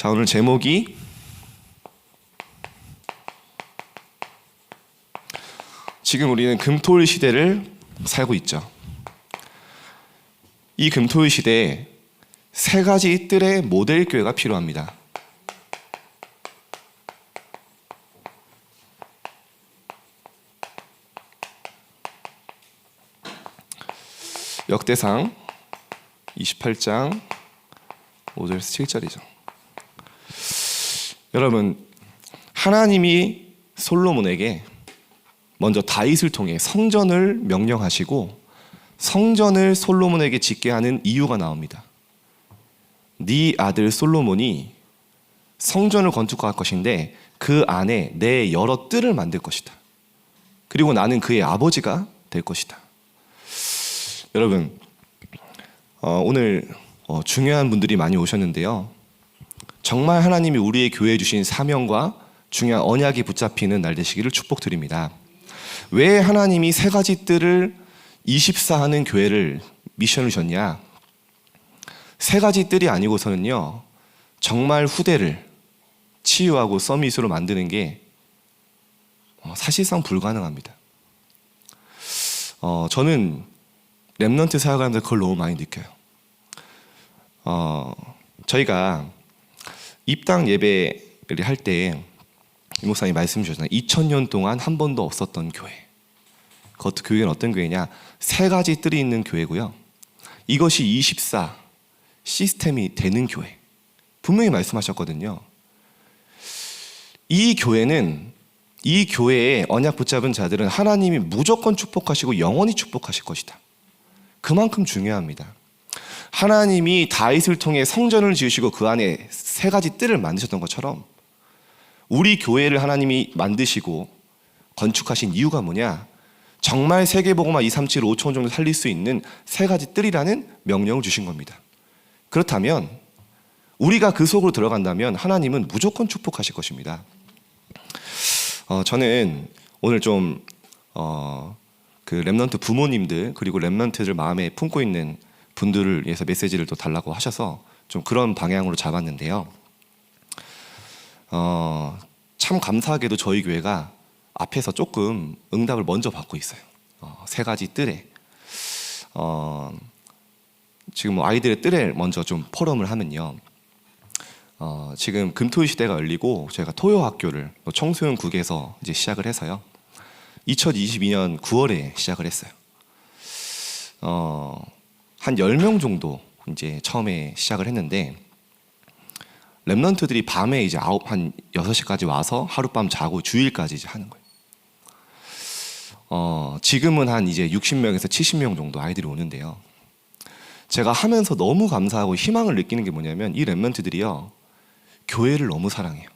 자, 오늘 제목이 지금 우리는 금토일 시대를 살고 있죠. 이 금토일 시대에 세 가지 뜰의 모델 교회가 필요합니다. 역대상 28장 5절에서 7절이죠. 여러분, 하나님이 솔로몬에게 먼저 다윗을 통해 성전을 명령하시고 성전을 솔로몬에게 짓게 하는 이유가 나옵니다. 네 아들 솔로몬이 성전을 건축할 것인데 그 안에 내 여러 뜰을 만들 것이다. 그리고 나는 그의 아버지가 될 것이다. 여러분, 오늘 중요한 분들이 많이 오셨는데요. 정말 하나님이 우리의 교회에 주신 사명과 중요한 언약이 붙잡히는 날 되시기를 축복드립니다. 왜 하나님이 세 가지 뜰을 24하는 교회를 미션을 주셨냐? 세 가지 뜰이 아니고서는요, 정말 후대를 치유하고 서밋으로 만드는 게 사실상 불가능합니다. 저는 렘넌트 사역하면서 그걸 너무 많이 느껴요. 저희가 입당 예배를 할 때 이 목사님이 말씀 주셨잖아요. 2000년 동안 한 번도 없었던 교회. 그 교회는 어떤 교회냐? 세 가지 뜰이 있는 교회고요. 이것이 24 시스템이 되는 교회. 분명히 말씀하셨거든요. 이 교회는, 이 교회에 언약 붙잡은 자들은 하나님이 무조건 축복하시고 영원히 축복하실 것이다. 그만큼 중요합니다. 하나님이 다윗을 통해 성전을 지으시고 그 안에 세 가지 뜰을 만드셨던 것처럼 우리 교회를 하나님이 만드시고 건축하신 이유가 뭐냐? 정말 세계복음화 237 5천 정도 살릴 수 있는 세 가지 뜰이라는 명령을 주신 겁니다. 그렇다면 우리가 그 속으로 들어간다면 하나님은 무조건 축복하실 것입니다. 저는 오늘 좀 그 렘넌트 부모님들 그리고 렘넌트들 마음에 품고 있는 분들을 위해서 메시지를 또 달라고 하셔서 좀 그런 방향으로 잡았는데요. 참 감사하게도 저희 교회가 앞에서 조금 응답을 먼저 받고 있어요. 세 가지 뜰에 지금 아이들의 뜰에 먼저 좀 포럼을 하면요. 지금 금토일 시대가 열리고 저희가 토요 학교를 청소년국에서 이제 시작을 해서요. 2022년 9월에 시작을 했어요. 한 10명 정도 이제 처음에 시작을 했는데 렘넌트들이 밤에 이제 한 6시까지 와서 하룻밤 자고 주일까지 이제 하는 거예요. 지금은 한 이제 60명에서 70명 정도 아이들이 오는데요. 제가 하면서 너무 감사하고 희망을 느끼는 게 뭐냐면 이 렘넌트들이요, 교회를 너무 사랑해요.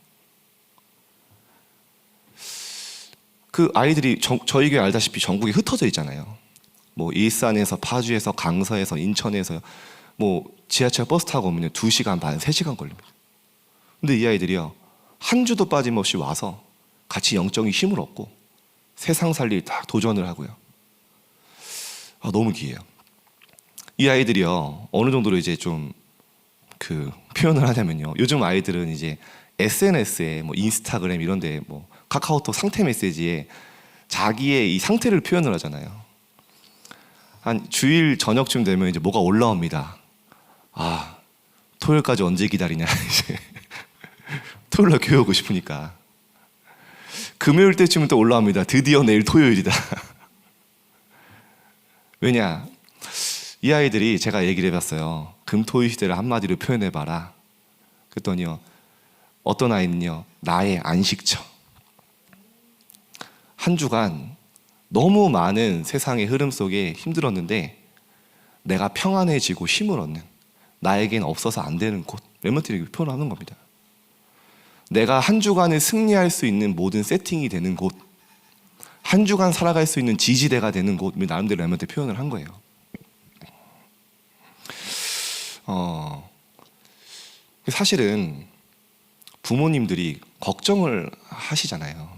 그 아이들이 저희 교회 알다시피 전국에 흩어져 있잖아요. 뭐 일산에서, 파주에서, 강서에서, 인천에서 뭐 지하철 버스 타고 오면 2시간 반, 3시간 걸립니다. 근데 이 아이들이요, 한 주도 빠짐없이 와서 같이 영적인 힘을 얻고 세상 살릴 다 도전을 하고요. 너무 귀해요. 이 아이들이요, 어느 정도로 이제 좀 그 표현을 하냐면요, 요즘 아이들은 이제 SNS에 뭐 인스타그램 이런데 뭐 카카오톡 상태 메시지에 자기의 이 상태를 표현을 하잖아요. 한 주일 저녁쯤 되면 이제 뭐가 올라옵니다. 토요일까지 언제 기다리냐. 이제 토요일날 교회 오고 싶으니까. 금요일 때쯤은 또 올라옵니다. 드디어 내일 토요일이다. 왜냐? 이 아이들이 제가 얘기를 해봤어요. 금토일 시대를 한마디로 표현해봐라. 그랬더니요, 어떤 아이는요, 나의 안식처. 한 주간 너무 많은 세상의 흐름 속에 힘들었는데 내가 평안해지고 힘을 얻는, 나에겐 없어서 안 되는 곳. 렘넌트들이 표현하는 겁니다. 내가 한 주간을 승리할 수 있는 모든 세팅이 되는 곳, 한 주간 살아갈 수 있는 지지대가 되는 곳, 나름대로 렘넌트 표현을 한 거예요. 사실은 부모님들이 걱정을 하시잖아요.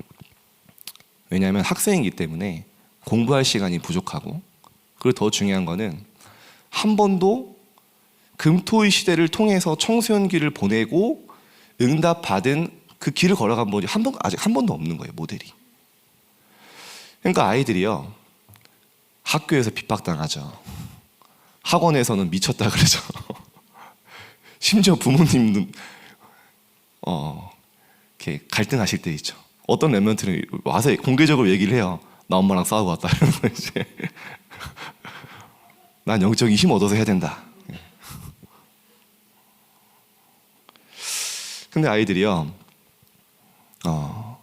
왜냐하면 학생이기 때문에 공부할 시간이 부족하고, 그리고 더 중요한 거는 한 번도 금토의 시대를 통해서 청소년기를 보내고 응답 받은 그 길을 걸어간 분이 아직 한 번도 없는 거예요, 모델이. 그러니까 아이들이요, 학교에서 핍박당하죠. 학원에서는 미쳤다 그러죠. 심지어 부모님도 이렇게 갈등하실 때 있죠. 어떤 랩런트는 와서 공개적으로 얘기를 해요. 나 엄마랑 싸우고 왔다. 이러면서 이제 난 영적인 힘 얻어서 해야 된다. 근데 아이들이요,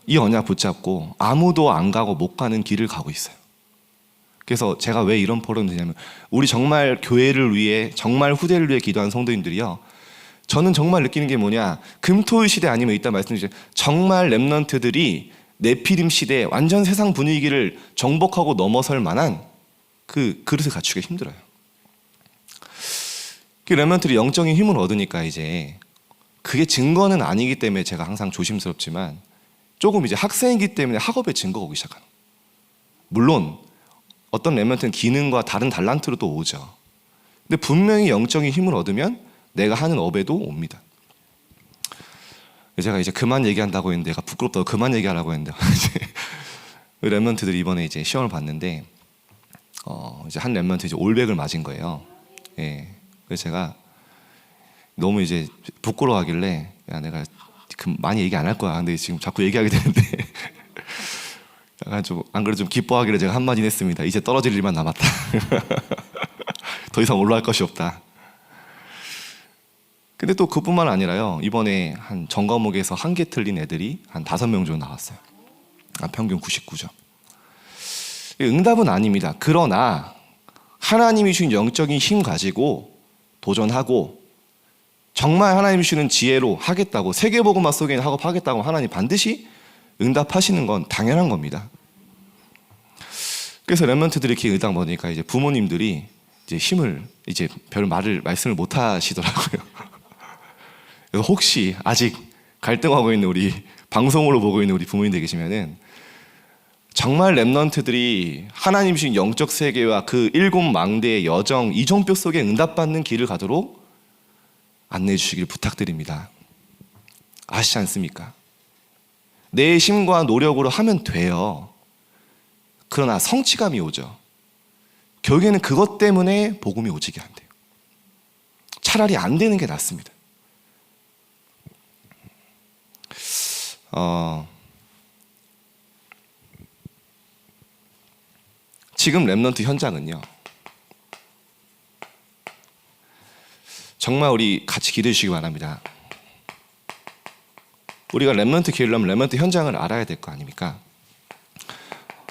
이 언약 붙잡고 아무도 안 가고 못 가는 길을 가고 있어요. 그래서 제가 왜 이런 포럼을 드냐면, 우리 정말 교회를 위해, 정말 후대를 위해 기도한 성도님들이요, 저는 정말 느끼는 게 뭐냐, 금토일 시대 아니면 이따 말씀드리죠, 정말 랩런트들이 네피림 시대에 완전 세상 분위기를 정복하고 넘어설 만한 그 그릇을 갖추기가 힘들어요. 그 랩런트들이 영적인 힘을 얻으니까 이제 그게 증거는 아니기 때문에 제가 항상 조심스럽지만, 조금 이제 학생이기 때문에 학업에 증거가 오기 시작하는. 물론 어떤 랩런트는 기능과 다른 달란트로 또 오죠. 근데 분명히 영적인 힘을 얻으면 내가 하는 업에도 옵니다. 제가 이제 그만 얘기한다고 했는데, 내가 부끄럽다고 그만 얘기하라고 했는데 랩런트들이 이번에 이제 시험을 봤는데 이제 한 랩런트 이제 올백을 맞은 거예요. 예. 그래서 제가 너무 이제 부끄러워하길래, 야, 내가 많이 얘기 안 할 거야. 근데 지금 자꾸 얘기하게 되는데 약간 좀 안 그래도 좀 기뻐하길래 제가 한마디 했습니다. 이제 떨어질 일만 남았다. 더 이상 올라갈 것이 없다. 근데 또 그뿐만 아니라요, 이번에 한 전 과목에서 한 개 틀린 애들이 한 5명 정도 나왔어요. 평균 99점. 응답은 아닙니다. 그러나 하나님이 주신 영적인 힘 가지고 도전하고, 정말 하나님이 주시는 지혜로 하겠다고, 세계복음화 속에 있는 학업하겠다고 하나님 반드시 응답하시는 건 당연한 겁니다. 그래서 랩런트들이 이렇게 응답 보니까 이제 부모님들이 이제 힘을, 이제 별 말씀을 못 하시더라고요. 그래서 혹시 아직 갈등하고 있는 우리, 방송으로 보고 있는 우리 부모님들 계시면은, 정말 랩런트들이 하나님 주신 영적 세계와 그 7망대의 여정, 이정표 속에 응답받는 길을 가도록 안내해 주시길 부탁드립니다. 아시지 않습니까? 내 힘과 노력으로 하면 돼요. 그러나 성취감이 오죠. 결국에는 그것 때문에 복음이 오지게 안 돼요. 차라리 안 되는 게 낫습니다. 지금 랩런트 현장은요, 정말 우리 같이 기도해 주시기 바랍니다. 우리가 랩런트 기르려면 랩런트 현장을 알아야 될 거 아닙니까?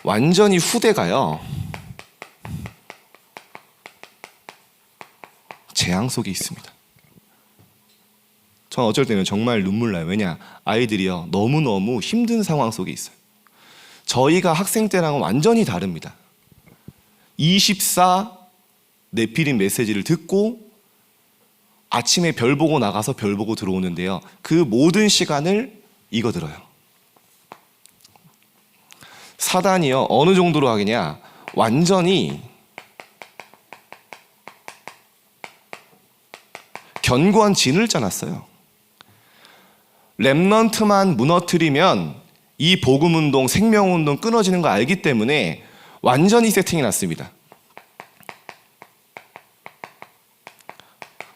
완전히 후대가요, 재앙 속에 있습니다. 전 어쩔 때는 정말 눈물 나요. 왜냐, 아이들이요, 너무너무 힘든 상황 속에 있어요. 저희가 학생 때랑은 완전히 다릅니다. 24 네피림 메시지를 듣고 아침에 별 보고 나가서 별 보고 들어오는데요, 그 모든 시간을 이거 들어요. 사단이요, 어느 정도로 하겠냐, 완전히 견고한 진을 짜놨어요. 랩런트만 무너뜨리면 이 복음운동, 생명운동 끊어지는 거 알기 때문에 완전히 세팅해놨습니다.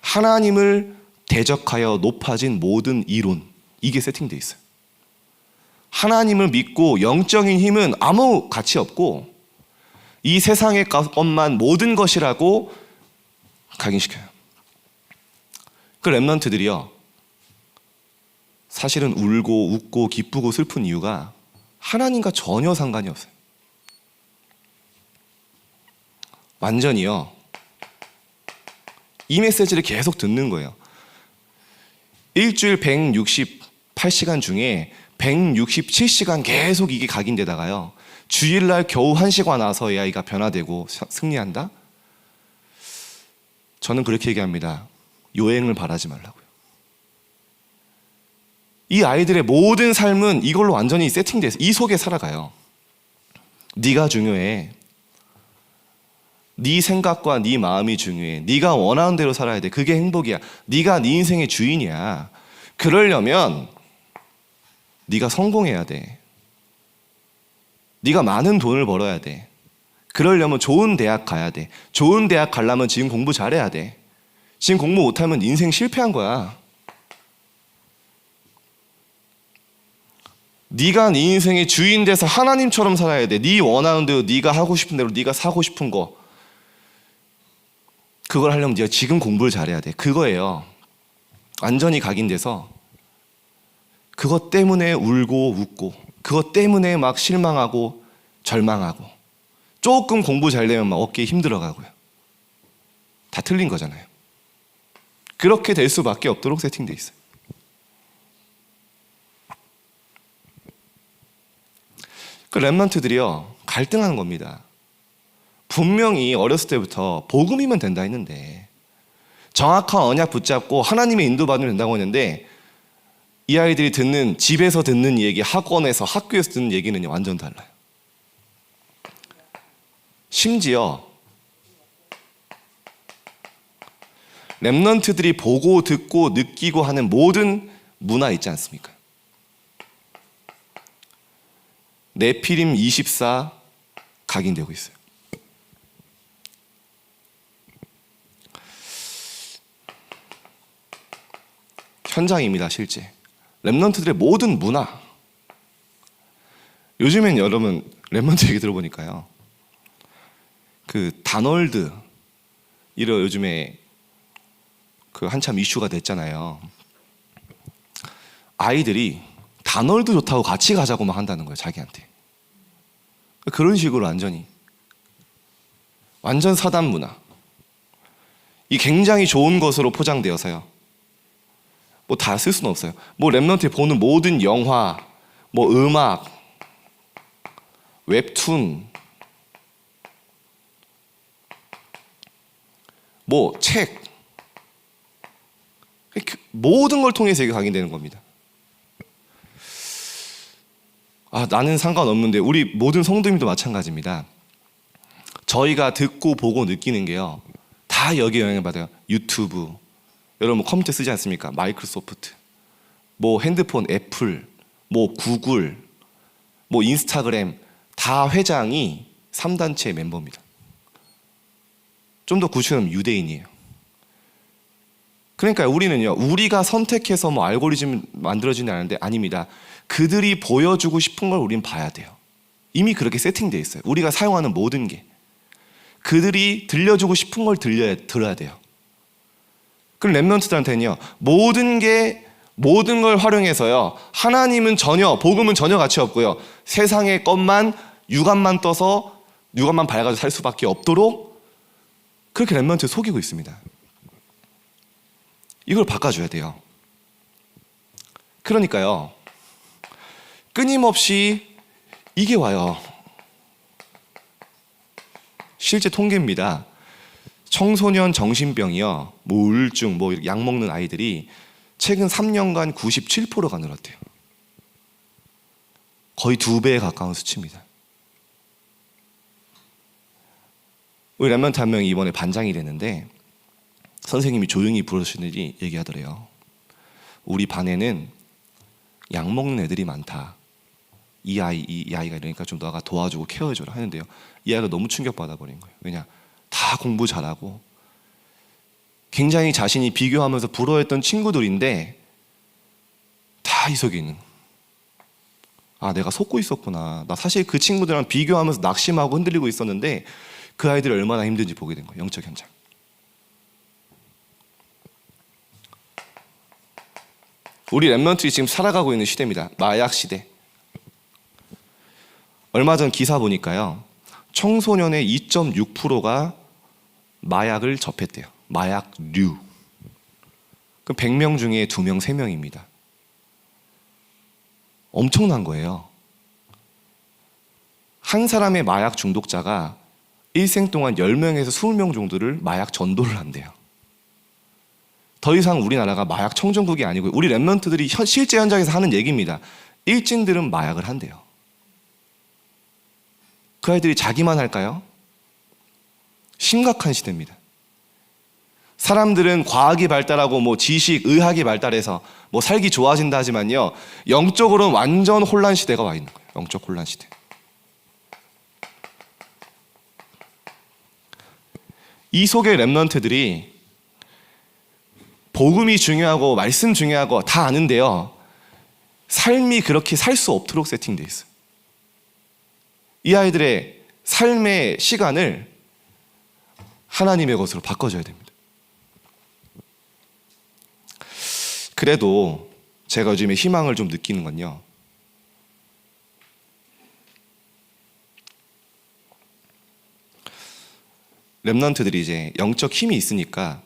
하나님을 대적하여 높아진 모든 이론, 이게 세팅되어 있어요. 하나님을 믿고 영적인 힘은 아무 가치 없고 이 세상의 것만 모든 것이라고 각인시켜요. 그 랩런트들이요, 사실은 울고 웃고 기쁘고 슬픈 이유가 하나님과 전혀 상관이 없어요. 완전히요, 이 메시지를 계속 듣는 거예요. 일주일 168시간 중에 167시간 계속 이게 각인되다가요, 주일날 겨우 1시간 와서야 이가 변화되고 승리한다? 저는 그렇게 얘기합니다. 요행을 바라지 말라고요. 이 아이들의 모든 삶은 이걸로 완전히 세팅돼서 이 속에 살아가요. 네가 중요해. 네 생각과 네 마음이 중요해. 네가 원하는 대로 살아야 돼. 그게 행복이야. 네가 네 인생의 주인이야. 그러려면 네가 성공해야 돼. 네가 많은 돈을 벌어야 돼. 그러려면 좋은 대학 가야 돼. 좋은 대학 가려면 지금 공부 잘해야 돼. 지금 공부 못하면 인생 실패한 거야. 네가 네 인생의 주인 돼서 하나님처럼 살아야 돼. 네 원하는 대로, 네가 하고 싶은 대로, 네가 사고 싶은 거. 그걸 하려면 네가 지금 공부를 잘해야 돼. 그거예요. 완전히 각인돼서 그것 때문에 울고 웃고, 그것 때문에 막 실망하고 절망하고, 조금 공부 잘 되면 막 어깨에 힘들어가고요. 다 틀린 거잖아요. 그렇게 될 수밖에 없도록 세팅돼 있어요. 그 랩런트들이요, 갈등하는 겁니다. 분명히 어렸을 때부터 복음이면 된다 했는데, 정확한 언약 붙잡고 하나님의 인도받으면 된다고 했는데, 이 아이들이 듣는, 집에서 듣는 얘기, 학원에서, 학교에서 듣는 얘기는 완전 달라요. 심지어 랩런트들이 보고 듣고 느끼고 하는 모든 문화 있지 않습니까? 네피림 24 각인되고 있어요. 현장입니다, 실제. 랩런트들의 모든 문화. 요즘엔 여러분 랩런트 얘기 들어보니까요, 그 다널드 이런 요즘에 그 한참 이슈가 됐잖아요. 아이들이 다널드 좋다고 같이 가자고 막 한다는 거예요, 자기한테. 그런 식으로 완전 사단 문화. 이 굉장히 좋은 것으로 포장되어서요, 뭐 다 쓸 수는 없어요. 뭐 랩런트에 보는 모든 영화, 뭐 음악, 웹툰, 뭐 책, 모든 걸 통해서 이게 각인되는 겁니다. 나는 상관없는데 우리 모든 성도님도 마찬가지입니다. 저희가 듣고 보고 느끼는 게요, 다 여기에 영향을 받아요. 유튜브, 여러분 뭐 컴퓨터 쓰지 않습니까? 마이크로소프트, 뭐 핸드폰 애플, 뭐 구글, 뭐 인스타그램, 다 회장이 3단체 멤버입니다. 좀 더 구체적으로 유대인이에요. 그러니까 우리는요, 우리가 선택해서 뭐 알고리즘 만들어지는 않는데, 아닙니다. 그들이 보여주고 싶은 걸 우리는 봐야 돼요. 이미 그렇게 세팅되어 있어요. 우리가 사용하는 모든 게 그들이 들려주고 싶은 걸 들어야 돼요. 그럼 랩런트들한테는요, 모든 걸 활용해서요, 하나님은 전혀, 복음은 전혀 가치 없고요, 세상의 것만, 육안만 떠서 육안만 밝아서 살 수밖에 없도록 그렇게 랩런트를 속이고 있습니다. 이걸 바꿔줘야 돼요. 그러니까요, 끊임없이 이게 와요. 실제 통계입니다. 청소년 정신병이요, 뭐 우울증, 뭐 약 먹는 아이들이 최근 3년간 97%가 늘었대요. 거의 2배에 가까운 수치입니다. 우리 랩런트 한 명이 이번에 반장이 됐는데, 선생님이 조용히 부르시더니 얘기하더래요. 우리 반에는 약 먹는 애들이 많다. 이 아이가 이러니까 좀 너가 도와주고 케어해줘라 하는데요, 이 아이가 너무 충격받아 버린 거예요. 왜냐, 다 공부 잘하고 굉장히 자신이 비교하면서 부러워했던 친구들인데 다 이 속에 있는, 내가 속고 있었구나. 나 사실 그 친구들이랑 비교하면서 낙심하고 흔들리고 있었는데 그 아이들이 얼마나 힘든지 보게 된 거예요. 영적 현장. 우리 랩런트들이 지금 살아가고 있는 시대입니다. 마약 시대. 얼마 전 기사 보니까요, 청소년의 2.6%가 마약을 접했대요. 마약류. 그 100명 중에 2명, 3명입니다. 엄청난 거예요. 한 사람의 마약 중독자가 일생 동안 10명에서 20명 정도를 마약 전도를 한대요. 더 이상 우리나라가 마약 청정국이 아니고, 우리 랩런트들이 실제 현장에서 하는 얘기입니다. 일진들은 마약을 한대요. 그 아이들이 자기만 할까요? 심각한 시대입니다. 사람들은 과학이 발달하고 뭐 지식, 의학이 발달해서 뭐 살기 좋아진다 하지만요, 영적으로는 완전 혼란 시대가 와 있는 거예요. 영적 혼란 시대. 이 속의 렘넌트들이 복음이 중요하고 말씀 중요하고 다 아는데요, 삶이 그렇게 살 수 없도록 세팅되어 있어요. 이 아이들의 삶의 시간을 하나님의 것으로 바꿔줘야 됩니다. 그래도 제가 요즘에 희망을 좀 느끼는 건요, 렘넌트들이 이제 영적 힘이 있으니까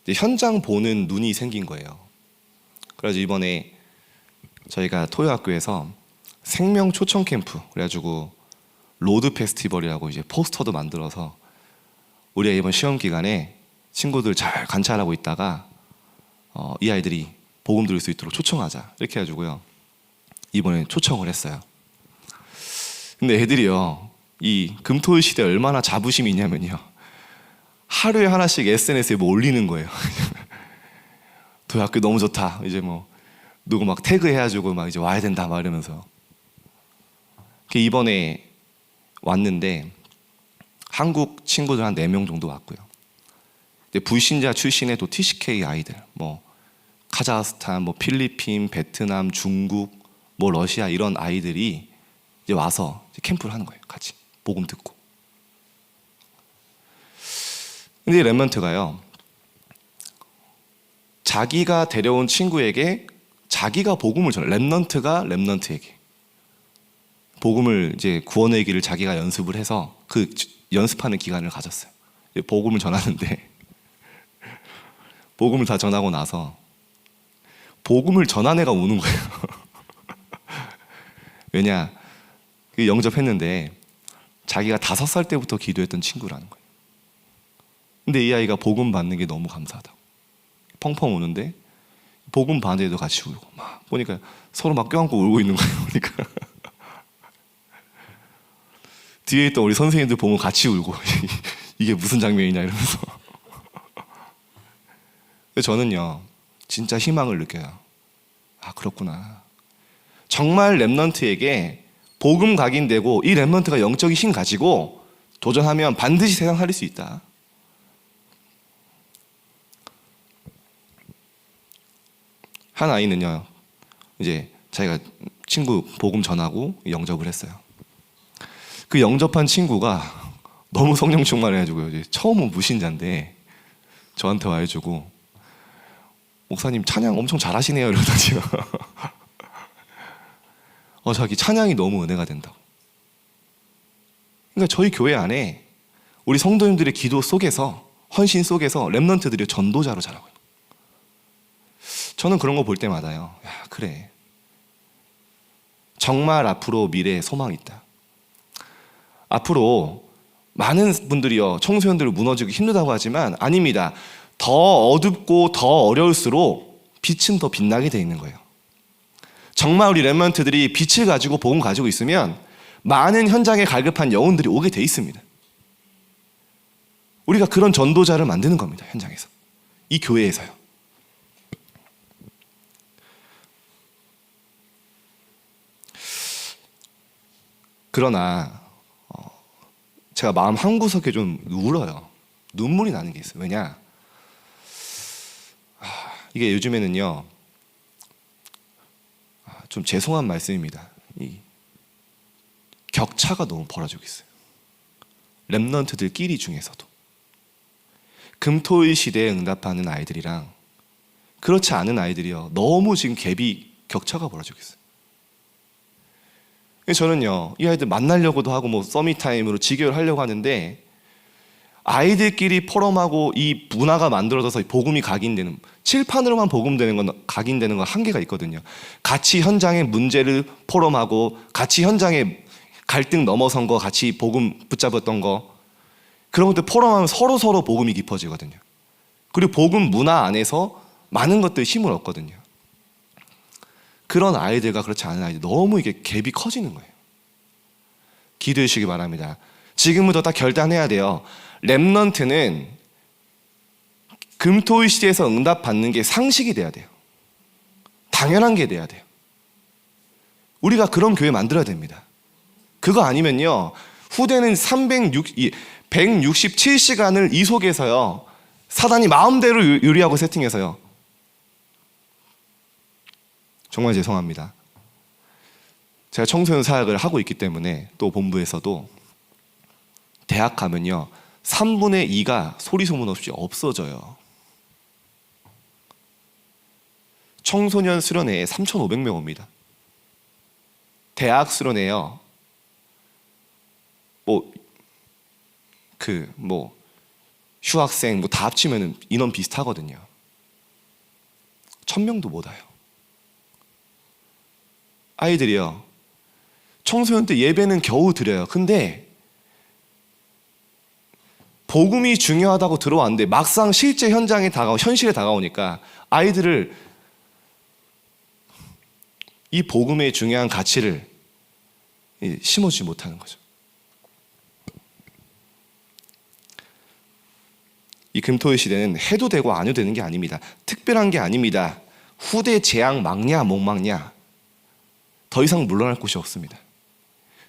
이제 현장 보는 눈이 생긴 거예요. 그래서 이번에 저희가 토요학교에서 생명 초청 캠프, 그래가지고 로드 페스티벌이라고 이제 포스터도 만들어서 우리가 이번 시험 기간에 친구들 잘 관찰하고 있다가 이 아이들이 복음 들을 수 있도록 초청하자 이렇게 해가지고요, 이번에 초청을 했어요. 근데 애들이요, 이 금토일 시대에 얼마나 자부심이 있냐면요, 하루에 하나씩 SNS에 뭐 올리는 거예요. 도학교 너무 좋다, 이제 뭐 누구 막 태그 해가지고 막 이제 와야 된다 막 이러면서. 이번에 왔는데 한국 친구들 한 4명 정도 왔고요. 불신자 출신의 또 TCK 아이들, 뭐 카자흐스탄, 뭐 필리핀, 베트남, 중국, 뭐 러시아 이런 아이들이 이제 와서 이제 캠프를 하는 거예요. 같이 복음 듣고. 근데 렘넌트가요, 자기가 데려온 친구에게 자기가 복음을 전해, 렘넌트가 렘넌트에게 복음을, 이제 구원의 길을 자기가 연습을 해서 그 연습하는 기간을 가졌어요. 복음을 전하는데 복음을 다 전하고 나서 복음을 전한 애가 우는 거예요. 왜냐, 영접했는데 자기가 5살 때부터 기도했던 친구라는 거예요. 근데 이 아이가 복음 받는 게 너무 감사하다고 펑펑 우는데, 복음 받는 애도 같이 울고, 막 보니까 서로 막 껴안고 울고 있는 거예요. 보니까 뒤에 있던 우리 선생님들 보면 같이 울고 이게 무슨 장면이냐 이러면서. 저는요, 진짜 희망을 느껴요. 아, 그렇구나. 정말 렘넌트에게 복음 각인되고 이 렘넌트가 영적인 힘 가지고 도전하면 반드시 세상 살릴 수 있다. 한 아이는요, 이제 자기가 친구 복음 전하고 영접을 했어요. 그 영접한 친구가 너무 성령 충만해가지고요, 이제 처음은 무신자인데 저한테 와가지고, 목사님 찬양 엄청 잘하시네요 이러더니요. 자기 찬양이 너무 은혜가 된다고. 그러니까 저희 교회 안에 우리 성도님들의 기도 속에서, 헌신 속에서 렘넌트들이 전도자로 자라고 있는. 저는 그런 거 볼 때마다요, 야, 그래, 정말 앞으로 미래에 소망이 있다. 앞으로 많은 분들이요, 청소년들을 무너지기 힘들다고 하지만 아닙니다. 더 어둡고 더 어려울수록 빛은 더 빛나게 돼 있는 거예요. 정말 우리 렘넌트들이 빛을 가지고 복음 가지고 있으면 많은 현장에 갈급한 영혼들이 오게 돼 있습니다. 우리가 그런 전도자를 만드는 겁니다. 현장에서, 이 교회에서요. 그러나 제가 마음 한구석에 좀 울어요. 눈물이 나는 게 있어요. 왜냐, 이게 요즘에는요, 좀 죄송한 말씀입니다. 이 격차가 너무 벌어지고 있어요. 렘넌트들끼리 중에서도 금토일 시대에 응답하는 아이들이랑 그렇지 않은 아이들이요, 너무 지금 격차가 벌어지고 있어요. 저는요, 이 아이들 만나려고도 하고 뭐 서밋타임으로 지교를 하려고 하는데, 아이들끼리 포럼하고 이 문화가 만들어져서 복음이 각인되는, 칠판으로만 복음되는 건 각인되는 건 한계가 있거든요. 같이 현장의 문제를 포럼하고 같이 현장의 갈등 넘어선 거, 같이 복음 붙잡았던 거, 그런 것들 포럼하면 서로 복음이 깊어지거든요. 그리고 복음 문화 안에서 많은 것들 힘을 얻거든요. 그런 아이들과 그렇지 않은 아이들, 너무 이게 갭이 커지는 거예요. 기도해 주시기 바랍니다. 지금부터 딱 결단해야 돼요. 렘넌트는 금토일 시대에서 응답받는 게 상식이 돼야 돼요. 당연한 게 돼야 돼요. 우리가 그런 교회 만들어야 됩니다. 그거 아니면요, 후대는 167시간을 이 속에서요, 사단이 마음대로 유리하고 세팅해서요. 정말 죄송합니다. 제가 청소년 사역을 하고 있기 때문에, 또 본부에서도 대학 가면요 3분의 2가 소리 소문 없이 없어져요. 청소년 수련회에 3,500명 옵니다. 대학 수련회요, 휴학생 다 합치면 인원 비슷하거든요. 1,000명도 못 와요. 아이들이요, 청소년 때 예배는 겨우 드려요. 근데 복음이 중요하다고 들어왔는데 막상 실제 현장에 현실에 다가오니까 아이들을 이 복음의 중요한 가치를 심어주지 못하는 거죠. 이 금토일 시대는 해도 되고 안 해도 되는 게 아닙니다. 특별한 게 아닙니다. 후대 재앙 막냐 못 막냐, 더 이상 물러날 곳이 없습니다.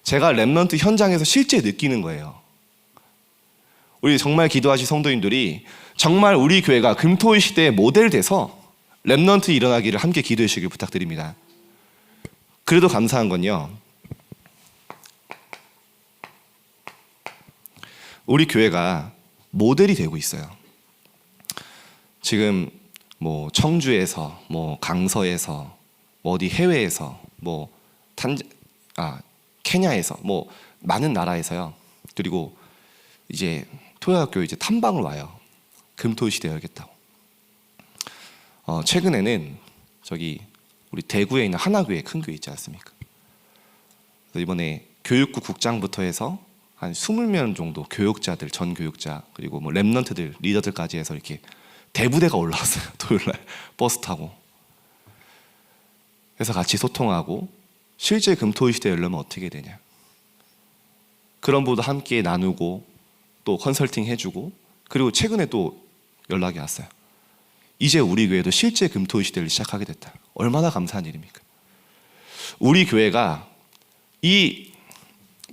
제가 렘넌트 현장에서 실제 느끼는 거예요. 우리 정말 기도하실 성도님들이 정말 우리 교회가 금토일 시대의 모델 돼서 렘넌트 일어나기를 함께 기도해 주시길 부탁드립니다. 그래도 감사한 건요, 우리 교회가 모델이 되고 있어요. 지금 청주에서 강서에서 어디 해외에서 케냐에서 많은 나라에서요. 그리고 이제 토요학교 이제 탐방을 와요. 금토일 시대 열겠다고. 최근에는 저기 우리 대구에 있는 하나교회, 큰 교회 있지 않습니까? 그래서 이번에 교육부 국장부터 해서 한 20명 정도 교육자들, 전 교육자, 그리고 렘넌트들, 리더들까지 해서 이렇게 대부대가 올라왔어요. 토요일날 버스 타고. 그래서 같이 소통하고 실제 금토일 시대 열려면 어떻게 되냐, 그런 부분도 함께 나누고 또 컨설팅 해주고, 그리고 최근에 또 연락이 왔어요. 이제 우리 교회도 실제 금토일 시대를 시작하게 됐다. 얼마나 감사한 일입니까? 우리 교회가 이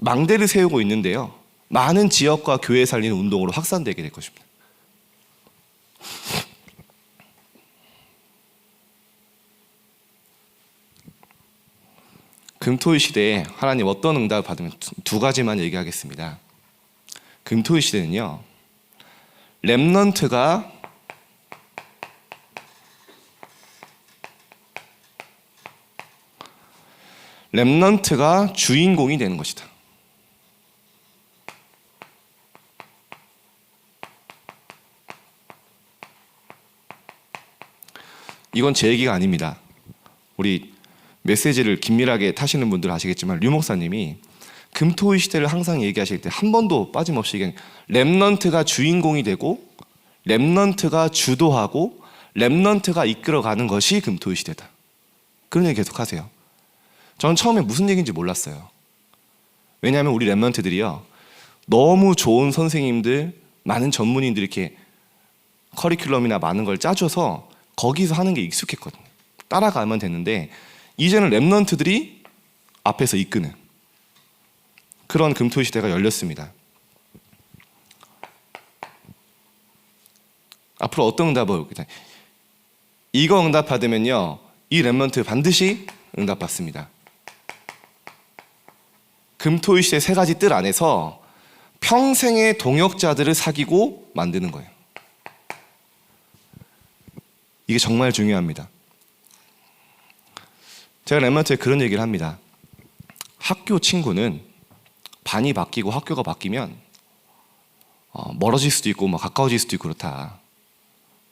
망대를 세우고 있는데요, 많은 지역과 교회 살리는 운동으로 확산되게 될 것입니다. 금토일 시대에 하나님 어떤 응답을 받으면 두 가지만 얘기하겠습니다. 금토일 시대는요, 렘넌트가 주인공이 되는 것이다. 이건 제 얘기가 아닙니다. 우리 메시지를 긴밀하게 타시는 분들은 아시겠지만 류 목사님이 금토일 시대를 항상 얘기하실 때 한 번도 빠짐없이 렘넌트가 주인공이 되고 렘넌트가 주도하고 렘넌트가 이끌어가는 것이 금토일 시대다, 그런 얘기 계속 하세요. 저는 처음에 무슨 얘기인지 몰랐어요. 왜냐하면 우리 렘넌트들이요, 너무 좋은 선생님들, 많은 전문인들이 이렇게 커리큘럼이나 많은 걸 짜줘서 거기서 하는 게 익숙했거든요. 따라가면 됐는데 이제는 렘넌트들이 앞에서 이끄는 그런 금토일 시대가 열렸습니다. 앞으로 어떤 응답을 올까요? 이거 응답받으면요, 이 렘넌트 반드시 응답받습니다. 금토일 시대 세 가지 뜰 안에서 평생의 동역자들을 사귀고 만드는 거예요. 이게 정말 중요합니다. 제가 렘넌트에 그런 얘기를 합니다. 학교 친구는 반이 바뀌고 학교가 바뀌면 멀어질 수도 있고 가까워질 수도 있고 그렇다.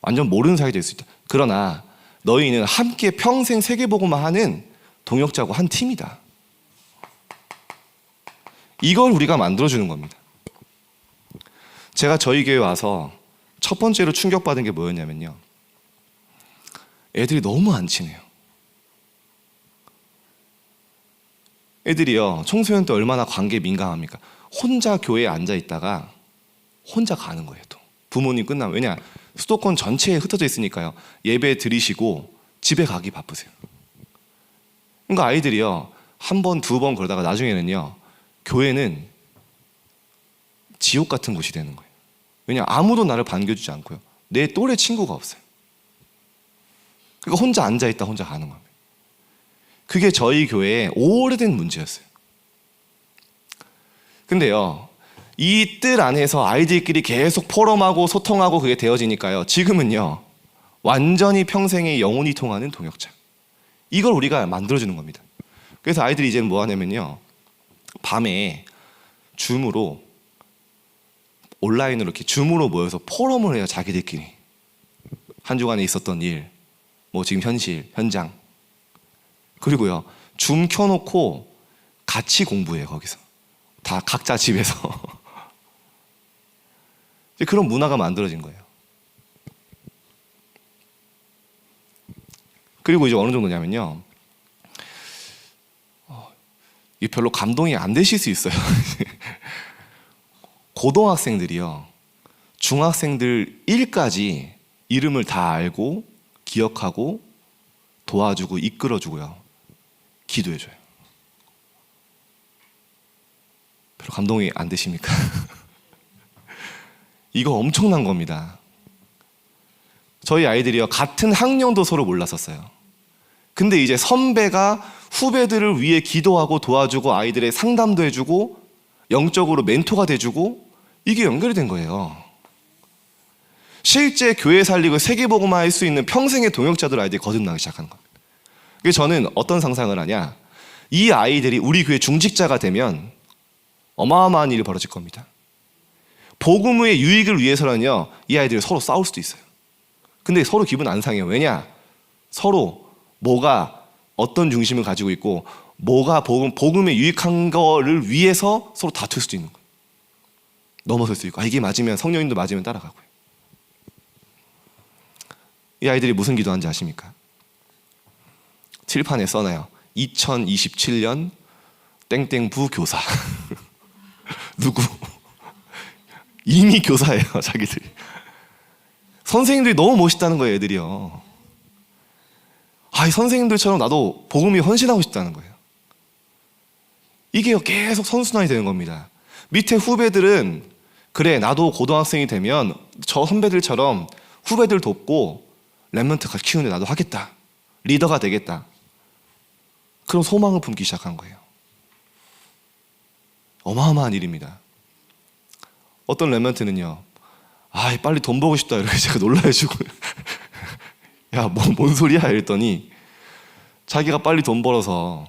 완전 모르는 사이 될 수 있다. 그러나 너희는 함께 평생 세계보고만 하는 동역자고 한 팀이다. 이걸 우리가 만들어주는 겁니다. 제가 저희 교회 와서 첫 번째로 충격받은 게 뭐였냐면요, 애들이 너무 안 친해요. 애들이요, 청소년 때 얼마나 관계에 민감합니까? 혼자 교회에 앉아 있다가 혼자 가는 거예요. 또 부모님 끝나면. 왜냐? 수도권 전체에 흩어져 있으니까요. 예배 드리시고 집에 가기 바쁘세요. 그러니까 아이들이요, 한 번, 두 번 그러다가 나중에는요, 교회는 지옥 같은 곳이 되는 거예요. 왜냐? 아무도 나를 반겨주지 않고요. 내 또래 친구가 없어요. 그러니까 혼자 앉아있다 혼자 가는 겁니다. 그게 저희 교회의 오래된 문제였어요. 근데요, 이 뜰 안에서 아이들끼리 계속 포럼하고 소통하고 그게 되어지니까요, 지금은요, 완전히 평생의 영혼이 통하는 동역자. 이걸 우리가 만들어주는 겁니다. 그래서 아이들이 이제는 뭐 하냐면요, 밤에 줌으로, 온라인으로 이렇게 줌으로 모여서 포럼을 해요. 자기들끼리 한 주간에 있었던 일, 뭐 지금 현실, 현장. 그리고요, 줌 켜놓고 같이 공부해요. 거기서 다 각자 집에서. 그런 문화가 만들어진 거예요. 그리고 이제 어느 정도냐면요, 이 별로 감동이 안 되실 수 있어요. 고등학생들이요, 중학생들 1까지 이름을 다 알고 기억하고 도와주고 이끌어주고요, 기도해줘요. 별로 감동이 안 되십니까? 이거 엄청난 겁니다. 저희 아이들이요, 같은 학년도 서로 몰랐었어요. 근데 이제 선배가 후배들을 위해 기도하고 도와주고 아이들의 상담도 해주고 영적으로 멘토가 돼주고, 이게 연결이 된 거예요. 실제 교회 살리고 세계복음화 할 수 있는 평생의 동역자들 아이들이 거듭나기 시작하는 겁니다. 그래서 저는 어떤 상상을 하냐, 이 아이들이 우리 교회 중직자가 되면 어마어마한 일이 벌어질 겁니다. 복음의 유익을 위해서는요, 이 아이들이 서로 싸울 수도 있어요. 근데 서로 기분 안 상해요. 왜냐? 서로 뭐가 어떤 중심을 가지고 있고 뭐가 복음에 유익한 거를 위해서 서로 다툴 수도 있는 거예요. 넘어설 수 있고, 이게 맞으면, 성령님도 맞으면 따라가고요. 이 아이들이 무슨 기도하는지 아십니까? 칠판에 써놔요. 2027년 땡땡부 교사. 누구? 이미 교사예요, 자기들이. 선생님들이 너무 멋있다는 거예요, 애들이요. 이 선생님들처럼 나도 복음에 헌신하고 싶다는 거예요. 이게 계속 선순환이 되는 겁니다. 밑에 후배들은, 그래, 나도 고등학생이 되면 저 선배들처럼 후배들 돕고 렘넌트 키우는데 나도 하겠다, 리더가 되겠다, 그런 소망을 품기 시작한 거예요. 어마어마한 일입니다. 어떤 렘넌트는요, 빨리 돈 벌고 싶다 이렇게 제가 놀라해주고 야, 뭔 소리야 이랬더니 자기가 빨리 돈 벌어서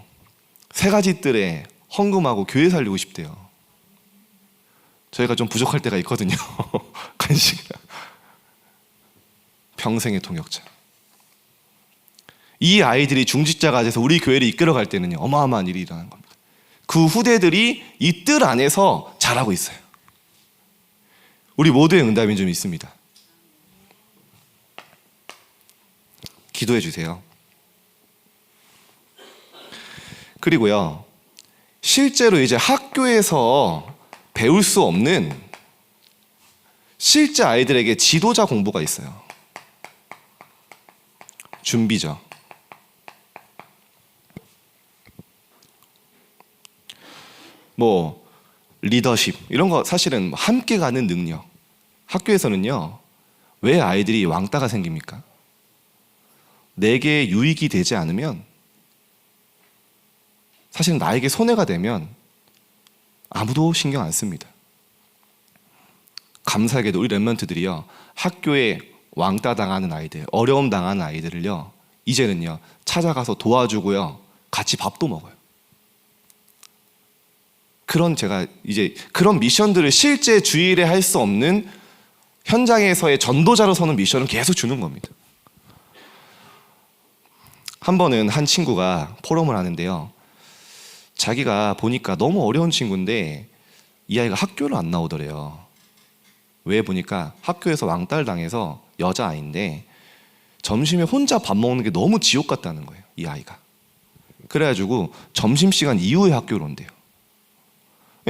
세 가지 뜰에 헌금하고 교회 살리고 싶대요. 저희가 좀 부족할 때가 있거든요. 간식이나. 평생의 동역자. 이 아이들이 중직자가 돼서 우리 교회를 이끌어갈 때는요, 어마어마한 일이 일어나는 겁니다. 그 후대들이 이 뜰 안에서 자라고 있어요. 우리 모두의 응답이 좀 있습니다. 기도해 주세요. 그리고요, 실제로 이제 학교에서 배울 수 없는 실제 아이들에게 지도자 공부가 있어요. 준비죠. 리더십 이런 거 사실은 함께 가는 능력. 학교에서는요, 왜 아이들이 왕따가 생깁니까? 내게 유익이 되지 않으면, 사실은 나에게 손해가 되면 아무도 신경 안 씁니다. 감사하게도 우리 렘넌트들이요, 학교에 왕따 당하는 아이들, 어려움 당하는 아이들을요, 이제는요 찾아가서 도와주고요, 같이 밥도 먹어요. 제가 이제 그런 미션들을 실제 주일에 할 수 없는 현장에서의 전도자로 서는 미션을 계속 주는 겁니다. 한 번은 한 친구가 포럼을 하는데요, 자기가 보니까 너무 어려운 친구인데 이 아이가 학교를 안 나오더래요. 왜 보니까 학교에서 왕따를 당해서 여자아이인데 점심에 혼자 밥 먹는 게 너무 지옥 같다는 거예요, 이 아이가. 그래가지고 점심시간 이후에 학교로 온대요.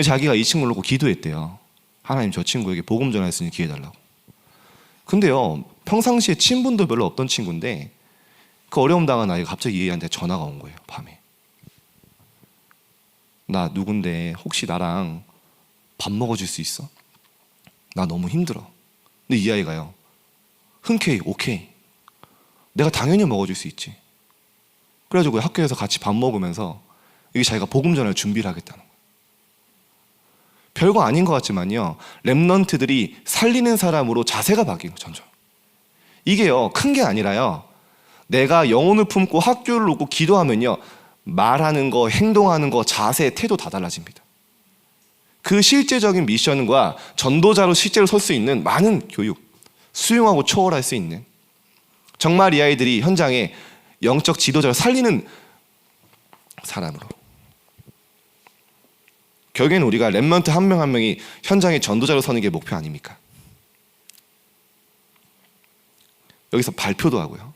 자기가 이 친구를 놓고 기도했대요. 하나님, 저 친구에게 복음 전할 수 있는 기회 달라고. 근데요, 평상시에 친분도 별로 없던 친구인데 그 어려움 당한 아이가 갑자기 이 애한테 전화가 온 거예요. 밤에. 나 누군데 혹시 나랑 밥 먹어줄 수 있어? 나 너무 힘들어. 근데 이 아이가요, 흔쾌히 오케이, 내가 당연히 먹어줄 수 있지. 그래가지고 학교에서 같이 밥 먹으면서 이게 자기가 복음 전할 준비를 하겠다는 거예요. 별거 아닌 것 같지만요, 랩넌트들이 살리는 사람으로 자세가 바뀌는 거예요. 점점. 이게요, 큰 게 아니라요, 내가 영혼을 품고 학교를 놓고 기도하면요, 말하는 거, 행동하는 거, 자세, 태도 다 달라집니다. 그 실제적인 미션과 전도자로 실제로 설 수 있는 많은 교육, 수용하고 초월할 수 있는, 정말 이 아이들이 현장에 영적 지도자를 살리는 사람으로, 결국에는 우리가 랩런트 한 명 한 명이 현장의 전도자로 서는 게 목표 아닙니까? 여기서 발표도 하고요.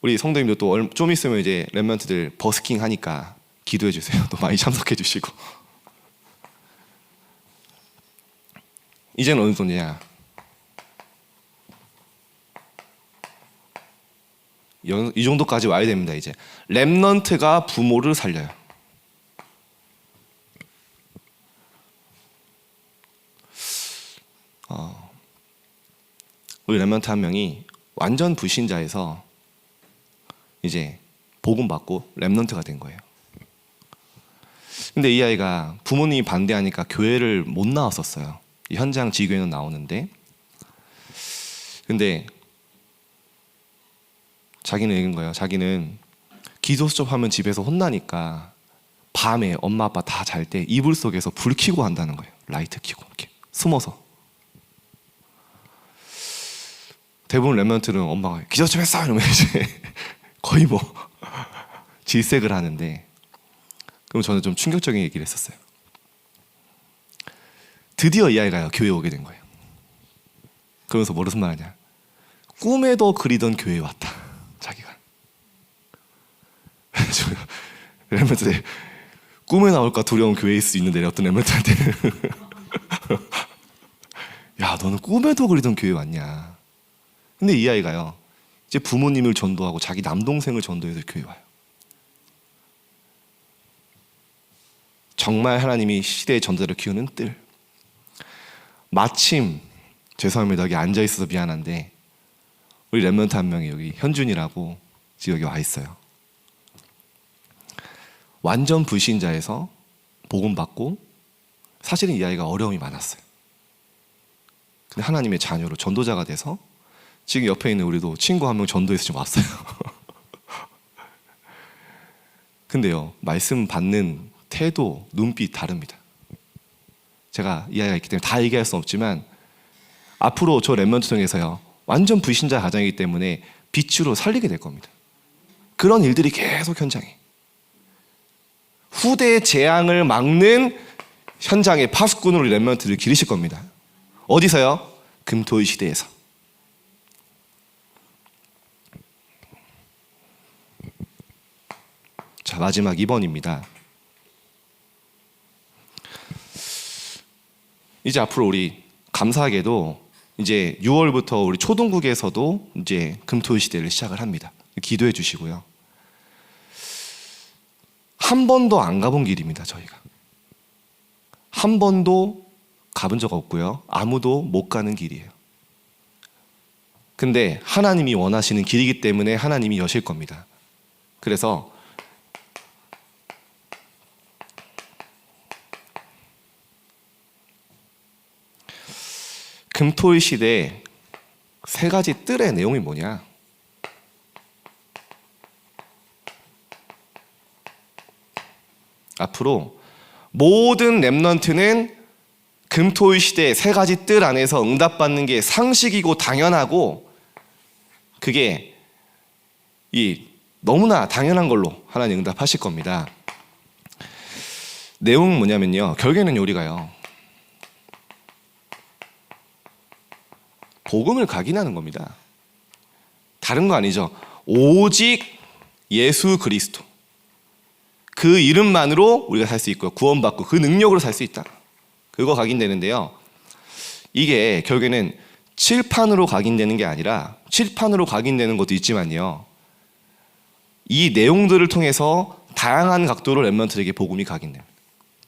우리 성도님도 또 좀 있으면 이제 랩런트들 버스킹 하니까 기도해 주세요. 또 많이 참석해 주시고. 이제는 어느 정도냐? 이 정도까지 와야 됩니다. 이제 랩넌트가 부모를 살려요. 우리 랩넌트 한 명이 완전 불신자에서 이제 복음 받고 랩넌트가 된 거예요. 근데 이 아이가 부모님이 반대하니까 교회를 못 나왔었어요. 현장 지교회는 나오는데, 근데 자기는 얘기한 거예요. 자기는 기도 수업하면 집에서 혼나니까 밤에 엄마 아빠 다 잘 때 이불 속에서 불 켜고 한다는 거예요. 라이트 켜고 이렇게 숨어서. 대부분 랩런트는 엄마가 기도 좀 했어 이러면 이제 거의 뭐 질색을 하는데, 그럼 저는 좀 충격적인 얘기를 했었어요. 드디어 이 아이가 교회에 오게 된 거예요. 그러면서 무슨 말 하냐, 꿈에도 그리던 교회에 왔다 자기가. 랩런트들 꿈에 나올까 두려운 교회일 수 있는데, 어떤 랩런트한테는 야 너는 꿈에도 그리던 교회에 왔냐. 근데 이 아이가요, 이제 부모님을 전도하고 자기 남동생을 전도해서 교회 와요. 정말 하나님이 시대의 전도자를 키우는 뜰. 마침 죄송합니다. 여기 앉아 있어서 미안한데 우리 랩런트 한 명이 여기 현준이라고 지금 여기 와 있어요. 완전 불신자에서 복음 받고, 사실은 이 아이가 어려움이 많았어요. 근데 하나님의 자녀로 전도자가 돼서 지금 옆에 있는 우리도 친구 한 명 전도해서 지금 왔어요. 근데요, 말씀 받는 태도, 눈빛 다릅니다. 제가 이 아이가 있기 때문에 다 얘기할 수는 없지만, 앞으로 저 랩런트 통해서요, 완전 불신자 가정이기 때문에 빛으로 살리게 될 겁니다. 그런 일들이 계속 현장에, 후대의 재앙을 막는 현장의 파수꾼으로 랩런트를 기르실 겁니다. 어디서요? 금토의 시대에서. 자, 마지막 2번입니다. 이제 앞으로 우리 감사하게도 이제 6월부터 우리 초동국에서도 이제 금토의 시대를 시작을 합니다. 기도해 주시고요. 한 번도 안 가본 길입니다. 저희가 한 번도 가본 적 없고요, 아무도 못 가는 길이에요. 근데 하나님이 원하시는 길이기 때문에 하나님이 여실 겁니다. 그래서 금토의 시대 세 가지 뜰의 내용이 뭐냐? 앞으로 모든 랩런트는 금토의 시대 세 가지 뜰 안에서 응답받는 게 상식이고 당연하고, 그게 너무나 당연한 걸로 하나님 응답하실 겁니다. 내용은 뭐냐면요, 결국에는 우리가요, 복음을 각인하는 겁니다. 다른 거 아니죠. 오직 예수 그리스도, 그 이름만으로 우리가 살 수 있고 구원받고 그 능력으로 살 수 있다. 그거 각인되는데요, 이게 결국에는 칠판으로 각인되는 게 아니라 칠판으로 각인되는 것도 있지만요. 이 내용들을 통해서 다양한 각도로 렘넌트들에게 복음이 각인됩니다.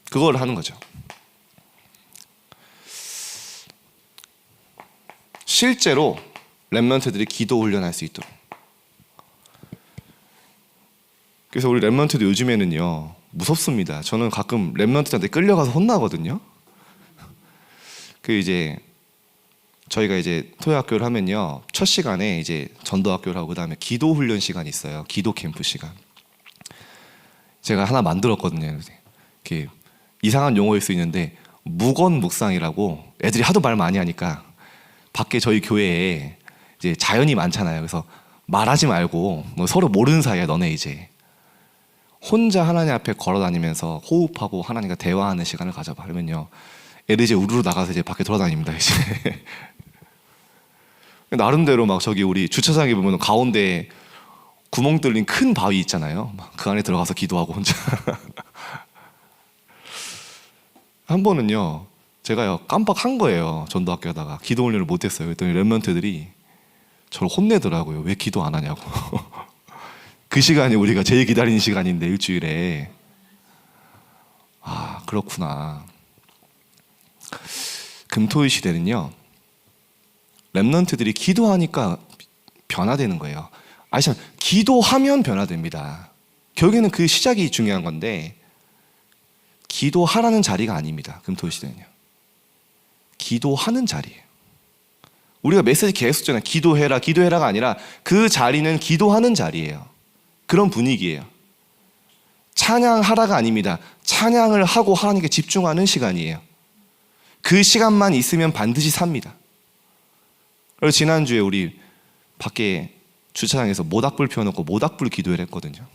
그걸 하는 거죠. 실제로 렘넌트들이 기도 훈련할 수 있도록. 그래서 우리 렘넌트도 요즘에는요 무섭습니다. 저는 가끔 렘넌트한테 끌려가서 혼나거든요. 그 이제 저희가 이제 토요학교를 하면요 첫 시간에 이제 전도학교를 하고 그다음에 기도 훈련 시간이 있어요. 기도 캠프 시간. 제가 하나 만들었거든요. 이렇게 이상한 용어일 수 있는데 무건묵상이라고 애들이 하도 말 많이 하니까 밖에 저희 교회에 이제 자연이 많잖아요. 그래서 말하지 말고 뭐 서로 모르는 사이야 너네 이제 혼자 하나님 앞에 걸어다니면서 호흡하고 하나님과 대화하는 시간을 가져봐. 그러면요 애들 이제 우르르 나가서 이제 밖에 돌아다닙니다. 이제 나름대로 막 저기 우리 주차장에 보면 가운데 구멍 뚫린 큰 바위 있잖아요. 막 그 안에 들어가서 기도하고 혼자. 한 번은요 제가요 깜빡한 거예요. 전도학교 하다가 기도 훈련을 못했어요. 그랬더니 렘넌트들이 저를 혼내더라고요. 왜 기도 안 하냐고. 그 시간이 우리가 제일 기다리는 시간인데 일주일에. 아 그렇구나. 금토일 시대는요 렘넌트들이 기도하니까 변화되는 거예요. 아시죠? 기도하면 변화됩니다. 결국에는 그 시작이 중요한 건데 기도하라는 자리가 아닙니다. 금토일 시대는요 기도하는 자리예요. 우리가 메시지 계속 잖아요. 기도해라 기도해라가 아니라 그 자리는 기도하는 자리예요. 그런 분위기예요. 찬양하라가 아닙니다. 찬양을 하고 하나님께 집중하는 시간이에요. 그 시간만 있으면 반드시 삽니다. 그래서 지난주에 우리 밖에 주차장에서 모닥불 피워놓고 모닥불 기도회를 했거든요.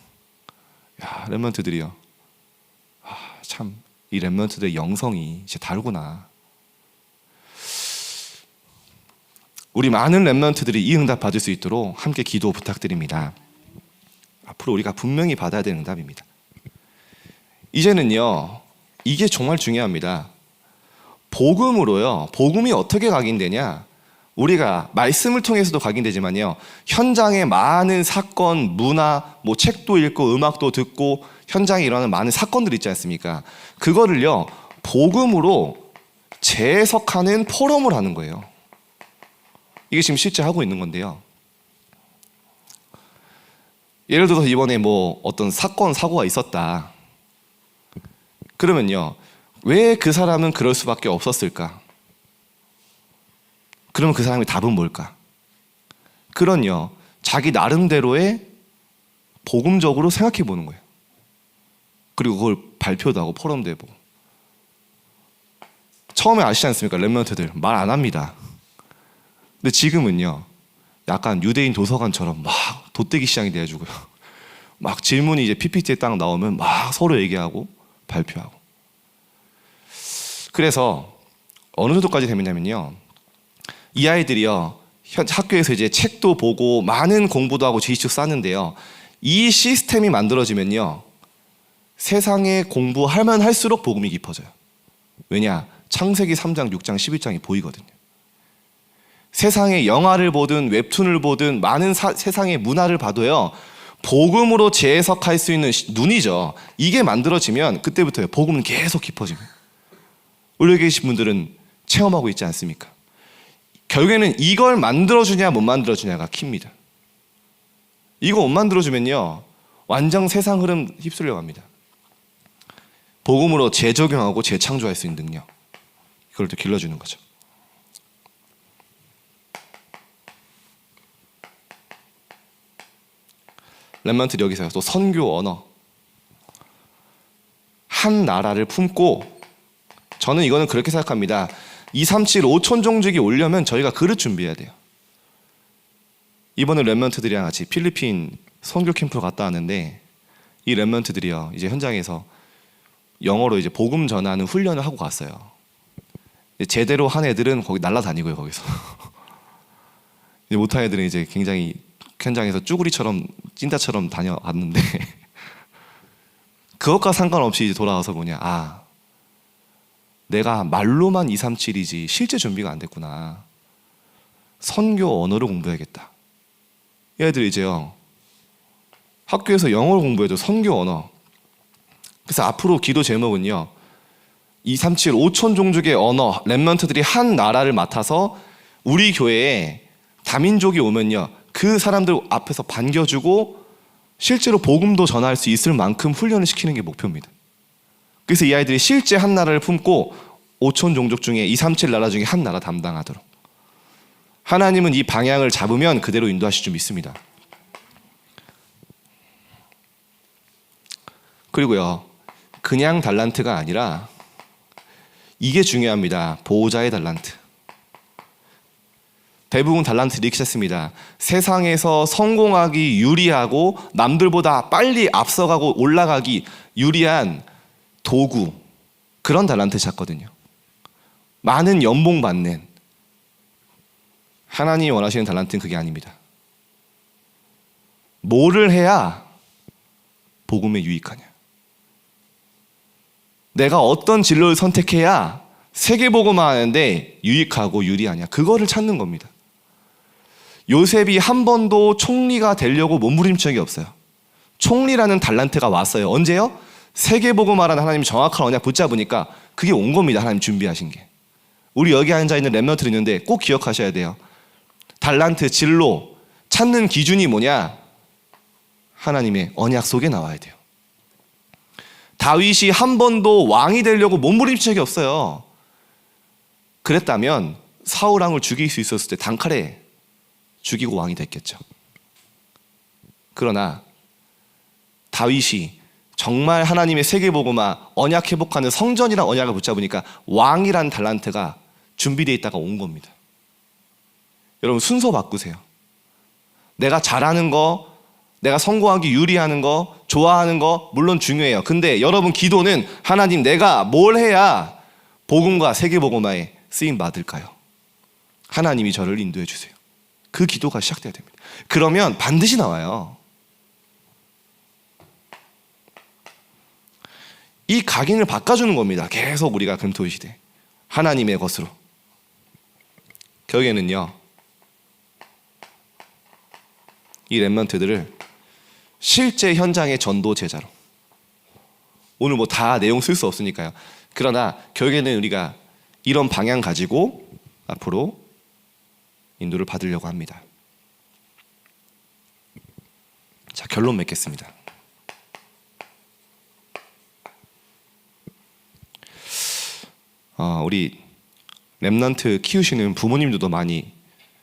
야 렘넌트들이요 참 이 렘넌트들의 영성이 이제 다르구나. 우리 많은 렘넌트들이 이 응답 받을 수 있도록 함께 기도 부탁드립니다. 앞으로 우리가 분명히 받아야 되는 응답입니다. 이제는요 이게 정말 중요합니다. 복음으로요 복음이 어떻게 각인되냐, 우리가 말씀을 통해서도 각인되지만요 현장에 많은 사건, 문화, 뭐 책도 읽고 음악도 듣고 현장에 일어나는 많은 사건들이 있지 않습니까? 그거를요 복음으로 재해석하는 포럼을 하는 거예요. 이게 지금 실제 하고 있는 건데요. 예를 들어서 이번에 뭐 어떤 사건, 사고가 있었다. 그러면요 왜 그 사람은 그럴 수밖에 없었을까? 그러면 그 사람의 답은 뭘까? 그런요 자기 나름대로의 복음적으로 생각해 보는 거예요. 그리고 그걸 발표도 하고 포럼도 해보고. 처음에 아시지 않습니까? 렘넌트들 말 안 합니다. 근데 지금은요 약간 유대인 도서관처럼 막 돗대기 시장이 돼가지고요 막 질문이 이제 PPT에 딱 나오면 막 서로 얘기하고 발표하고. 그래서 어느 정도까지 되면요 이 아이들이요 학교에서 이제 책도 보고 많은 공부도 하고 지식도 쌓는데요 이 시스템이 만들어지면요 세상에 공부하면 할수록 복음이 깊어져요. 왜냐? 창세기 3장, 6장, 11장이 보이거든요. 세상의 영화를 보든 웹툰을 보든 많은 세상의 문화를 봐도요 복음으로 재해석할 수 있는 눈이죠. 이게 만들어지면 그때부터요 복음은 계속 깊어집니다. 우리 계신 분들은 체험하고 있지 않습니까? 결국에는 이걸 만들어주냐 못 만들어주냐가 킵니다. 이거 못 만들어주면요 완전 세상 흐름 휩쓸려 갑니다. 복음으로 재적용하고 재창조할 수 있는 능력, 이걸 또 길러주는 거죠. 렘넌트 여기서 또 선교 언어, 한 나라를 품고, 저는 이거는 그렇게 생각합니다. 237 5천 종족이 오려면 저희가 그릇 준비해야 돼요. 이번에 렘넌트들이랑 같이 필리핀 선교 캠프를 갔다 왔는데 이 렘넌트들이요 이제 현장에서 영어로 이제 복음 전하는 훈련을 하고 갔어요. 제대로 한 애들은 거기 날라다니고요 거기서. 이제 못한 애들은 이제 굉장히 현장에서 쭈구리처럼 찐따처럼 다녀왔는데 그것과 상관없이 이제 돌아와서 뭐냐, 아 내가 말로만 237이지 실제 준비가 안 됐구나. 선교 언어를 공부해야겠다. 얘들이 이제요 학교에서 영어를 공부해도 선교 언어. 그래서 앞으로 기도 제목은요 237 5천 종족의 언어 렘넌트들이 한 나라를 맡아서 우리 교회에 다민족이 오면요 그 사람들 앞에서 반겨주고 실제로 복음도 전할 수 있을 만큼 훈련을 시키는 게 목표입니다. 그래서 이 아이들이 실제 한 나라를 품고 5천 종족 중에 237 나라 중에 한 나라 담당하도록. 하나님은 이 방향을 잡으면 그대로 인도하실 줄 믿습니다. 그리고요 그냥 달란트가 아니라 이게 중요합니다. 보호자의 달란트. 대부분 달란트를 이렇게 찾습니다. 세상에서 성공하기 유리하고 남들보다 빨리 앞서가고 올라가기 유리한 도구, 그런 달란트 찾거든요. 많은 연봉 받는. 하나님이 원하시는 달란트는 그게 아닙니다. 뭐를 해야 복음에 유익하냐, 내가 어떤 진로를 선택해야 세계복음화 하는데 유익하고 유리하냐, 그거를 찾는 겁니다. 요셉이 한 번도 총리가 되려고 몸부림친 적이 없어요. 총리라는 달란트가 왔어요. 언제요? 세계복음화라는 하나님이 정확한 언약 붙잡으니까 그게 온 겁니다. 하나님 준비하신 게. 우리 여기 앉아있는 렘넌트들 있는데 꼭 기억하셔야 돼요. 달란트, 진로 찾는 기준이 뭐냐? 하나님의 언약 속에 나와야 돼요. 다윗이 한 번도 왕이 되려고 몸부림친 적이 없어요. 그랬다면 사울 왕을 죽일 수 있었을 때 단칼에 죽이고 왕이 됐겠죠. 그러나 다윗이 정말 하나님의 세계복음화 언약 회복하는 성전이란 언약을 붙잡으니까 왕이란 달란트가 준비되어 있다가 온 겁니다. 여러분 순서 바꾸세요. 내가 잘하는 거, 내가 성공하기 유리하는 거, 좋아하는 거 물론 중요해요. 근데 여러분 기도는 하나님 내가 뭘 해야 복음과 세계복음화에 쓰임 받을까요? 하나님이 저를 인도해 주세요. 그 기도가 시작돼야 됩니다. 그러면 반드시 나와요. 이 각인을 바꿔주는 겁니다. 계속 우리가 금토 시대 하나님의 것으로. 결국에는요 이 렘넌트들을 실제 현장의 전도 제자로, 오늘 뭐 다 내용 쓸 수 없으니까요. 그러나 결국에는 우리가 이런 방향 가지고 앞으로 인도를 받으려고 합니다. 자, 결론 맺겠습니다. 우리 렘넌트 키우시는 부모님들도 많이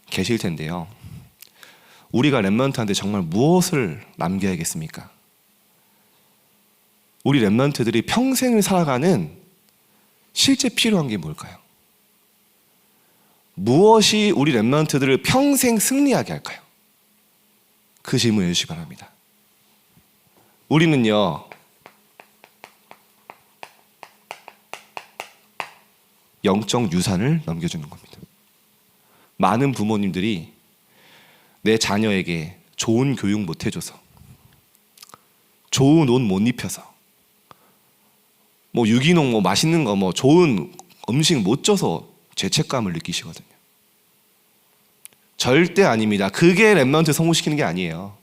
계실 텐데요. 우리가 렘넌트한테 정말 무엇을 남겨야겠습니까? 우리 렘넌트들이 평생을 살아가는 실제 필요한 게 뭘까요? 무엇이 우리 렘넌트들을 평생 승리하게 할까요? 그 질문을 해주시기 바랍니다. 우리는요 영적 유산을 넘겨주는 겁니다. 많은 부모님들이 내 자녀에게 좋은 교육 못 해줘서, 좋은 옷 못 입혀서, 뭐 유기농 뭐 맛있는 거 뭐 좋은 음식 못 줘서 죄책감을 느끼시거든요. 절대 아닙니다. 그게 렘넌트 성공시키는 게 아니에요.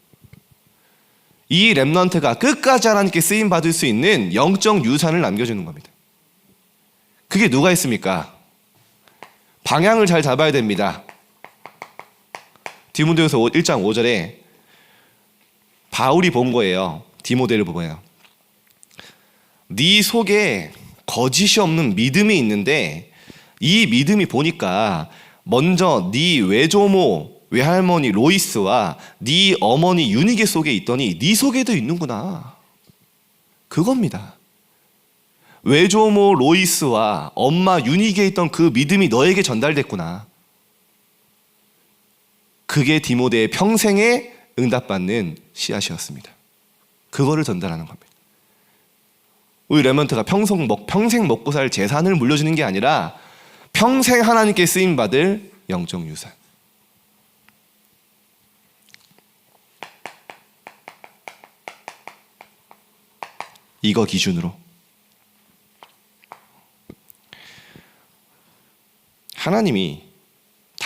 이 렘넌트가 끝까지 하나님께 쓰임 받을 수 있는 영적 유산을 남겨주는 겁니다. 그게 누가 있습니까? 방향을 잘 잡아야 됩니다. 디모데후서 1장 5절에 바울이 본 거예요. 디모데를 보고요. 네 속에 거짓이 없는 믿음이 있는데 이 믿음이 보니까 먼저 네 외조모 외할머니 로이스와 네 어머니 유니게 속에 있더니 네 속에도 있는구나. 그겁니다. 외조모 로이스와 엄마 유니게에 있던 그 믿음이 너에게 전달됐구나. 그게 디모데의 평생에 응답받는 씨앗이었습니다. 그거를 전달하는 겁니다. 우리 렘넌트가 평생 먹고 살 재산을 물려주는 게 아니라 평생 하나님께 쓰임받을 영적 유산. 이거 기준으로 하나님이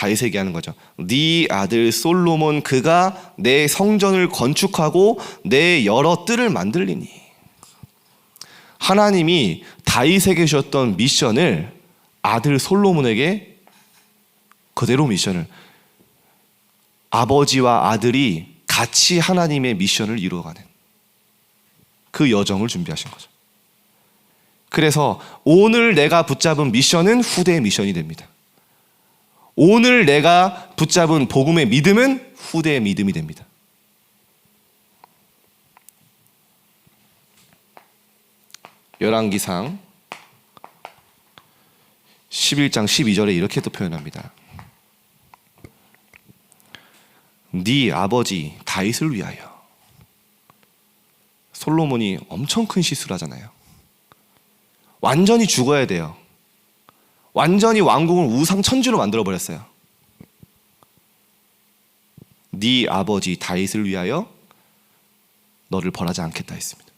다윗에게 하는 거죠. 네 아들 솔로몬 그가 내 성전을 건축하고 내 여러 뜰을 만들리니. 하나님이 다윗에게 주셨던 미션을 아들 솔로몬에게 그대로 미션을, 아버지와 아들이 같이 하나님의 미션을 이루어가는 그 여정을 준비하신 거죠. 그래서 오늘 내가 붙잡은 미션은 후대의 미션이 됩니다. 오늘 내가 붙잡은 복음의 믿음은 후대의 믿음이 됩니다. 열왕기상 11장 12절에 이렇게 또 표현합니다. 네 아버지 다윗을 위하여. 솔로몬이 엄청 큰 실수를 하잖아요. 완전히 죽어야 돼요. 완전히 왕국을 우상천지로 만들어버렸어요. 네 아버지 다윗을 위하여 너를 벌하지 않겠다 했습니다.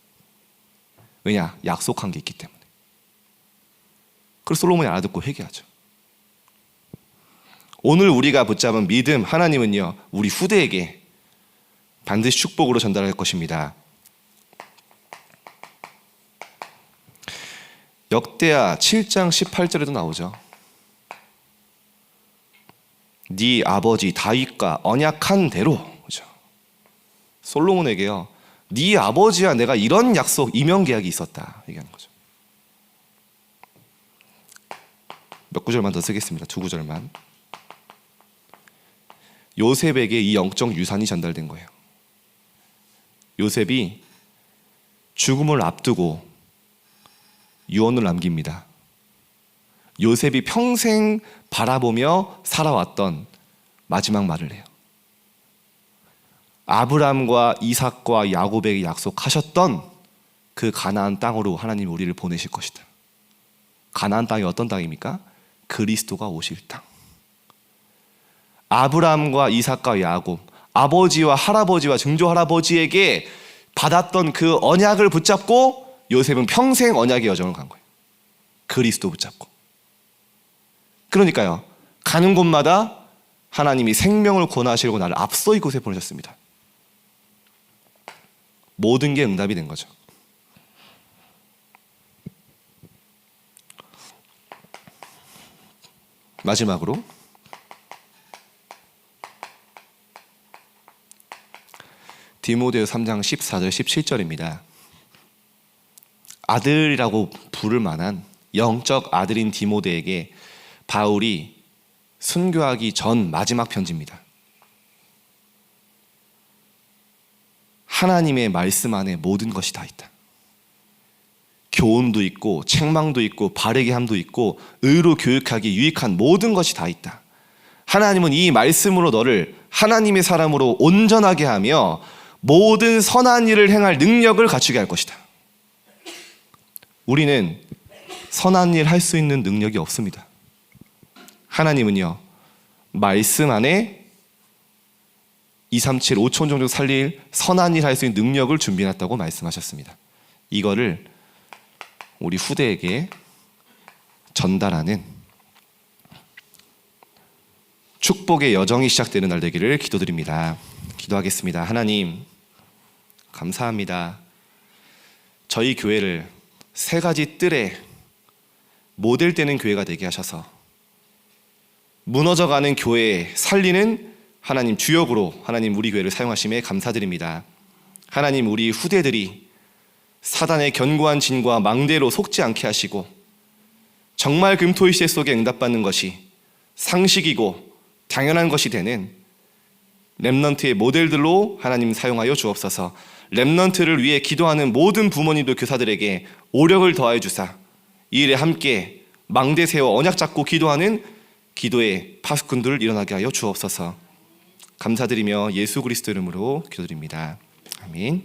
왜냐? 약속한 게 있기 때문에. 그래서 솔로몬이 알아듣고 회개하죠. 오늘 우리가 붙잡은 믿음, 하나님은요 우리 후대에게 반드시 축복으로 전달할 것입니다. 역대하 7장 18절에도 나오죠. 네 아버지 다윗과 언약한 대로. 그죠? 솔로몬에게요 네 아버지와 내가 이런 약속, 이명계약이 있었다 얘기하는 거죠. 몇 구절만 더 쓰겠습니다. 두 구절만. 요셉에게 이 영적 유산이 전달된 거예요. 요셉이 죽음을 앞두고 유언을 남깁니다. 요셉이 평생 바라보며 살아왔던 마지막 말을 해요. 아브라함과 이삭과 야곱에게 약속하셨던 그 가나안 땅으로 하나님이 우리를 보내실 것이다. 가나안 땅이 어떤 땅입니까? 그리스도가 오실 땅. 아브라함과 이삭과 야곱, 아버지와 할아버지와 증조할아버지에게 받았던 그 언약을 붙잡고 요셉은 평생 언약의 여정을 간 거예요. 그리스도 붙잡고. 그러니까요, 가는 곳마다 하나님이 생명을 권하시려고 나를 앞서 이곳에 보내셨습니다. 모든 게 응답이 된 거죠. 마지막으로 디모데후서 3장 14절 17절입니다. 아들이라고 부를 만한 영적 아들인 디모데에게 바울이 순교하기 전 마지막 편지입니다. 하나님의 말씀 안에 모든 것이 다 있다. 교훈도 있고 책망도 있고 바르게 함도 있고 의로 교육하기 유익한 모든 것이 다 있다. 하나님은 이 말씀으로 너를 하나님의 사람으로 온전하게 하며 모든 선한 일을 행할 능력을 갖추게 할 것이다. 우리는 선한 일 할 수 있는 능력이 없습니다. 하나님은요 말씀 안에 237, 5천 정도 살릴 선한 일 할 수 있는 능력을 준비해놨다고 말씀하셨습니다. 이거를 우리 후대에게 전달하는 축복의 여정이 시작되는 날 되기를 기도드립니다. 기도하겠습니다. 하나님 감사합니다. 저희 교회를 세 가지 뜰에 모델되는 교회가 되게 하셔서 무너져가는 교회에 살리는 하나님 주역으로 하나님 우리 교회를 사용하심에 감사드립니다. 하나님 우리 후대들이 사단의 견고한 진과 망대로 속지 않게 하시고 정말 금토의 시대 속에 응답받는 것이 상식이고 당연한 것이 되는 렘넌트의 모델들로 하나님 사용하여 주옵소서. 렘넌트를 위해 기도하는 모든 부모님도 교사들에게 오력을 더하여 주사 이 일에 함께 망대 세워 언약 잡고 기도하는 기도의 파수꾼들을 일어나게 하여 주옵소서. 감사드리며 예수 그리스도 이름으로 기도드립니다. 아멘.